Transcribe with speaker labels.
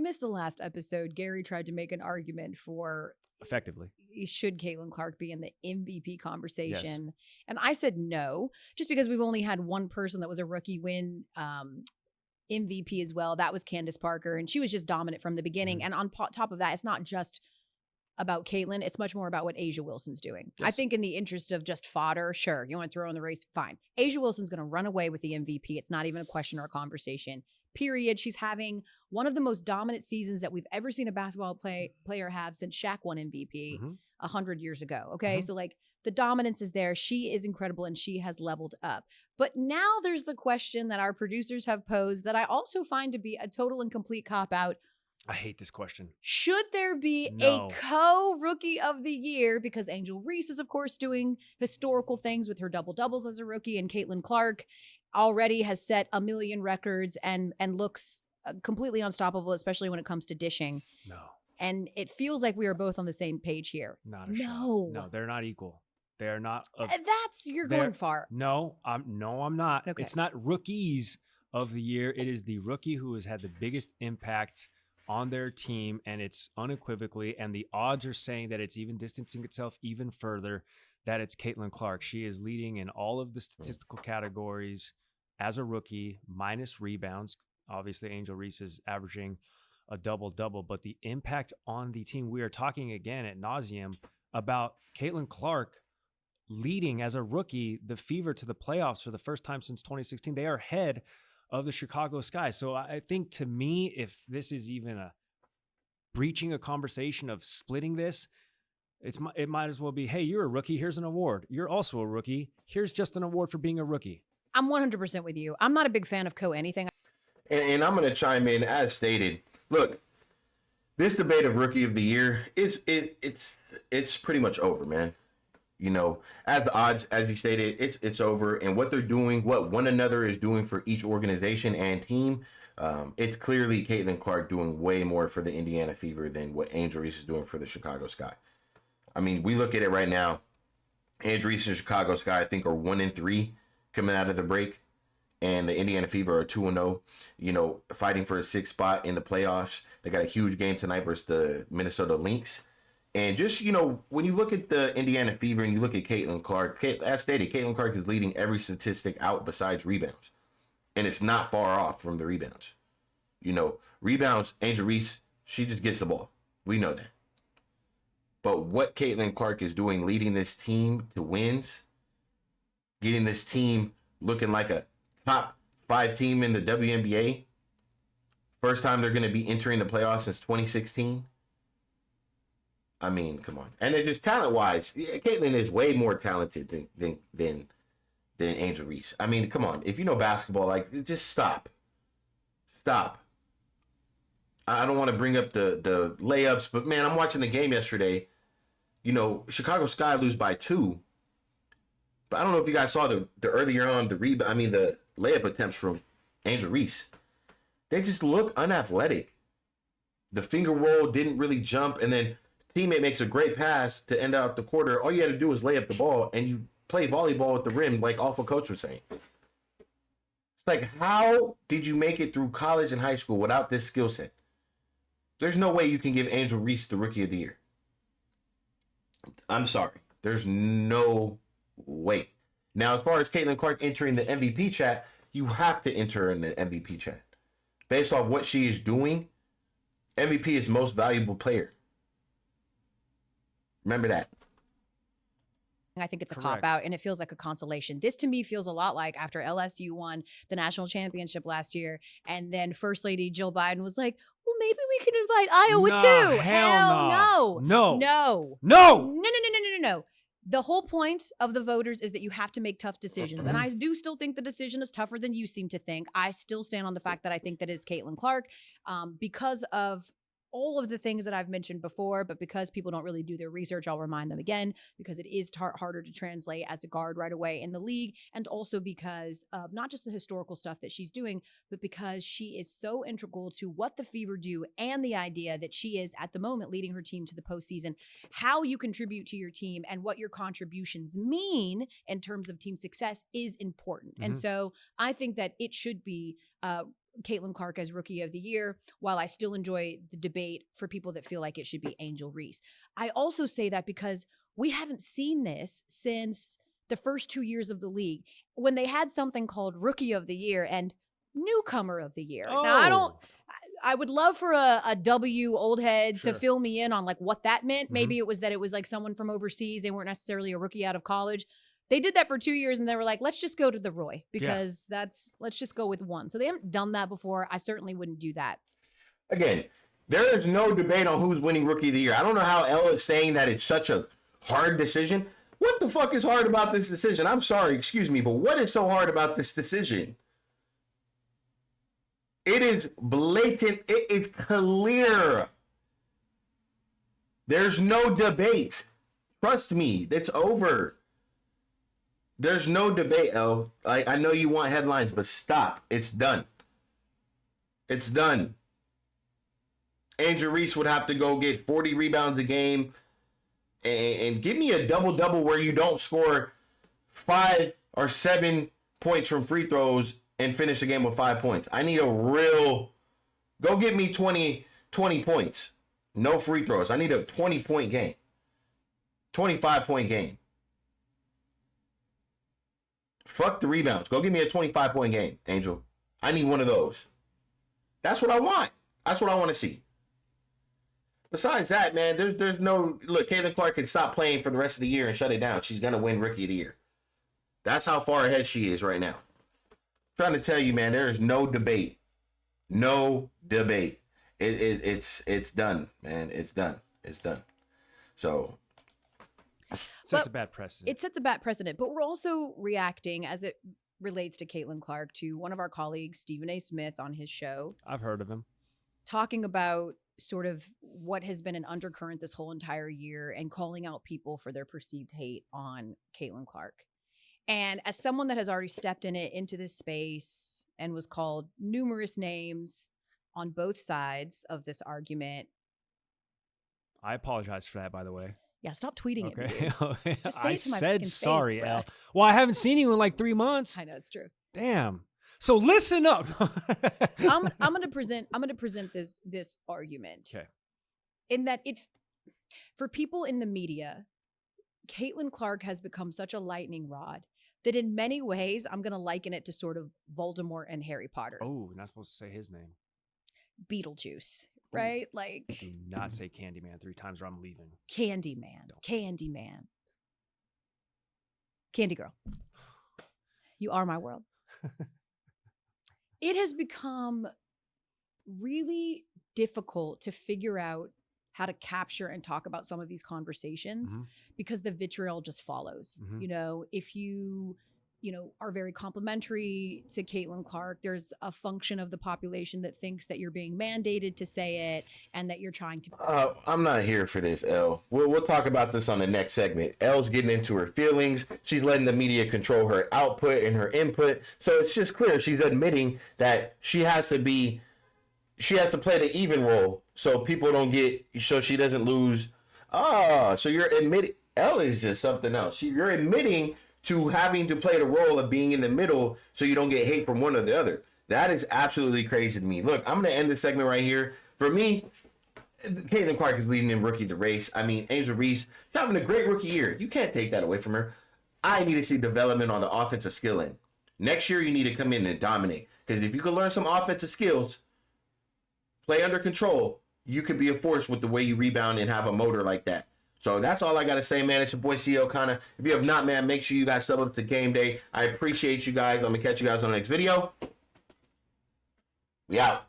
Speaker 1: you missed the last episode, Gary tried to make an argument for
Speaker 2: effectively,
Speaker 1: should Caitlin Clark be in the MVP conversation? Yes. And I said no, just because we've only had one person that was a rookie win MVP as well. That was Candace Parker, and she was just dominant from the beginning. Mm-hmm. And on top of that, it's not just about Caitlin. It's much more about what A'ja Wilson's doing. Yes. I think in the interest of just fodder, sure, you want to throw in the race, fine. A'ja Wilson's going to run away with the MVP. It's not even a question or a conversation. Period. She's having one of the most dominant seasons that we've ever seen a basketball player have since Shaq won MVP 100 years ago. Okay. So like the dominance is there. She is incredible and she has leveled up. But now there's the question that our producers have posed that I also find to be a total and complete cop-out.
Speaker 2: I hate this question.
Speaker 1: Should there be a co-rookie of the year? Because Angel Reese is, of course, doing historical things with her double-doubles as a rookie, and Caitlin Clark already has set 1 million records and looks completely unstoppable, especially when it comes to dishing.
Speaker 2: No.
Speaker 1: And it feels like we are both on the same page here.
Speaker 2: Not a shot. No, they're not equal. They are not.
Speaker 1: You're going far.
Speaker 2: No, I'm not. Okay. It's not rookies of the year. It is the rookie who has had the biggest impact on their team, and it's unequivocally, and the odds are saying that it's even distancing itself even further, that it's Caitlin Clark. She is leading in all of the statistical categories as a rookie, minus rebounds. Obviously, Angel Reese is averaging a double-double, but the impact on the team, we are talking again at nauseum about Caitlin Clark leading as a rookie the Fever to the playoffs for the first time since 2016. They are ahead of the Chicago Sky. So I think, to me, if this is even breaching a conversation of splitting this, it might as well be, hey, you're a rookie, here's an award. You're also a rookie, here's just an award for being a rookie.
Speaker 1: I'm 100% with you. I'm not a big fan of anything.
Speaker 3: And I'm going to chime in, as stated. Look, this debate of rookie of the year it's pretty much over, man. You know, as the odds, as he stated, it's over. And what they're doing, what one another is doing for each organization and team, it's clearly Caitlin Clark doing way more for the Indiana Fever than what Angel Reese is doing for the Chicago Sky. I mean, we look at it right now. Angel Reese and Chicago Sky, I think, are 1-3 coming out of the break. And the Indiana Fever are 2-0, you know, fighting for a 6th spot in the playoffs. They got a huge game tonight versus the Minnesota Lynx. And just, you know, when you look at the Indiana Fever and you look at Caitlin Clark, as stated, Caitlin Clark is leading every statistic out besides rebounds. And it's not far off from the rebounds. You know, rebounds, Angel Reese, she just gets the ball. We know that. But what Caitlin Clark is doing, leading this team to wins, getting this team looking like a top 5 team in the WNBA, first time they're going to be entering the playoffs since 2016. I mean, come on. And then just talent-wise, Caitlin is way more talented than Angel Reese. I mean, come on. If you know basketball, like, just stop. Stop. I don't want to bring up the layups, but, man, I'm watching the game yesterday. You know, Chicago Sky lose by 2. But I don't know if you guys saw the earlier on, the layup attempts from Angel Reese. They just look unathletic. The finger roll didn't really jump, and then teammate makes a great pass to end out the quarter. All you had to do was lay up the ball, and you play volleyball at the rim, like awful coach was saying. It's like, how did you make it through college and high school without this skill set? There's no way you can give Angel Reese the Rookie of the Year. I'm sorry. There's no way. Now, as far as Caitlin Clark entering the MVP chat, you have to enter in the MVP chat. Based off what she is doing, MVP is most valuable player. Remember that.
Speaker 1: I think it's a cop-out, and it feels like a consolation. This, to me, feels a lot like after LSU won the national championship last year, and then First Lady Jill Biden was like, well, maybe we can invite Iowa too. Hell no. No. The whole point of the voters is that you have to make tough decisions. And I do still think the decision is tougher than you seem to think. I still stand on the fact that I think that is Caitlin Clark because of all of the things that I've mentioned before, but because people don't really do their research, I'll remind them again, because it is harder to translate as a guard right away in the league, and also because of not just the historical stuff that she's doing, but because she is so integral to what the Fever do and the idea that she is, at the moment, leading her team to the postseason. How you contribute to your team and what your contributions mean in terms of team success is important. And so I think that it should be Caitlin Clark as Rookie of the Year, while I still enjoy the debate for people that feel like it should be Angel Reese. I also say that because we haven't seen this since the first 2 years of the league, when they had something called Rookie of the Year and Newcomer of the Year.
Speaker 2: Oh.
Speaker 1: Now, I would love for a W old head to fill me in on like what that meant. Maybe it was that it was like someone from overseas. They weren't necessarily a rookie out of college. They did that for 2 years and they were like, let's just go to the Roy because let's just go with one. So they haven't done that before. I certainly wouldn't do that.
Speaker 3: Again, there is no debate on who's winning Rookie of the Year. I don't know how Elle is saying that it's such a hard decision. What the fuck is hard about this decision? I'm sorry, excuse me, but what is so hard about this decision? It is blatant. It is clear. There's no debate. Trust me, it's over. There's no debate, Elle. I know you want headlines, but stop. It's done. It's done. Angel Reese would have to go get 40 rebounds a game and give me a double-double where you don't score 5 or 7 points from free throws and finish the game with 5 points. I need a real... Go get me 20 points. No free throws. I need a 20-point game. 25-point game. Fuck the rebounds. Go give me a 25-point game, Angel. I need one of those. That's what I want. That's what I want to see. Besides that, man, there's no... Look, Caitlin Clark can stop playing for the rest of the year and shut it down. She's going to win Rookie of the Year. That's how far ahead she is right now. I'm trying to tell you, man, there is no debate. No debate. It's done, man. It's done. It's done. So...
Speaker 2: Sets a bad precedent.
Speaker 1: It sets a bad precedent, but we're also reacting as it relates to Caitlin Clark to one of our colleagues, Stephen A. Smith, on his show.
Speaker 2: I've heard of him.
Speaker 1: Talking about sort of what has been an undercurrent this whole entire year and calling out people for their perceived hate on Caitlin Clark. And as someone that has already stepped into this space and was called numerous names on both sides of this argument.
Speaker 2: I apologize for that, by the way.
Speaker 1: Yeah, stop tweeting it.
Speaker 2: Okay.
Speaker 1: Just say
Speaker 2: I
Speaker 1: it to my
Speaker 2: said
Speaker 1: fucking
Speaker 2: sorry,
Speaker 1: face,
Speaker 2: Elle. Well, I haven't seen you in like 3 months.
Speaker 1: I know, it's true.
Speaker 2: Damn. So listen up.
Speaker 1: I'm gonna present this argument.
Speaker 2: Okay.
Speaker 1: In that for people in the media, Caitlin Clark has become such a lightning rod that in many ways I'm gonna liken it to sort of Voldemort and Harry Potter.
Speaker 2: Oh, you're not supposed to say his name.
Speaker 1: Beetlejuice. Right? Like,
Speaker 2: do not say Candyman 3 times or I'm leaving.
Speaker 1: Candyman. Candyman. Candy girl. You are my world. It has become really difficult to figure out how to capture and talk about some of these conversations because the vitriol just follows. You know, if you are very complimentary to Caitlin Clark, there's a function of the population that thinks that you're being mandated to say it and that you're trying to...
Speaker 3: I'm not here for this, Elle. We'll talk about this on the next segment. Elle's getting into her feelings. She's letting the media control her output and her input. So it's just clear she's admitting that she has to play the even role so people don't so she doesn't lose. So you're admitting... Elle is just something else. You're admitting to having to play the role of being in the middle so you don't get hate from one or the other. That is absolutely crazy to me. Look, I'm going to end this segment right here. For me, Caitlin Clark is leading in rookie the race. I mean, Angel Reese, she's having a great rookie year. You can't take that away from her. I need to see development on the offensive skill end. Next year, you need to come in and dominate. Because if you can learn some offensive skills, play under control, you could be a force with the way you rebound and have a motor like that. So that's all I got to say, man. It's your boy, C.O. Connor. If you have not, man, make sure you guys sub up to Game Day. I appreciate you guys. I'm going to catch you guys on the next video. We out.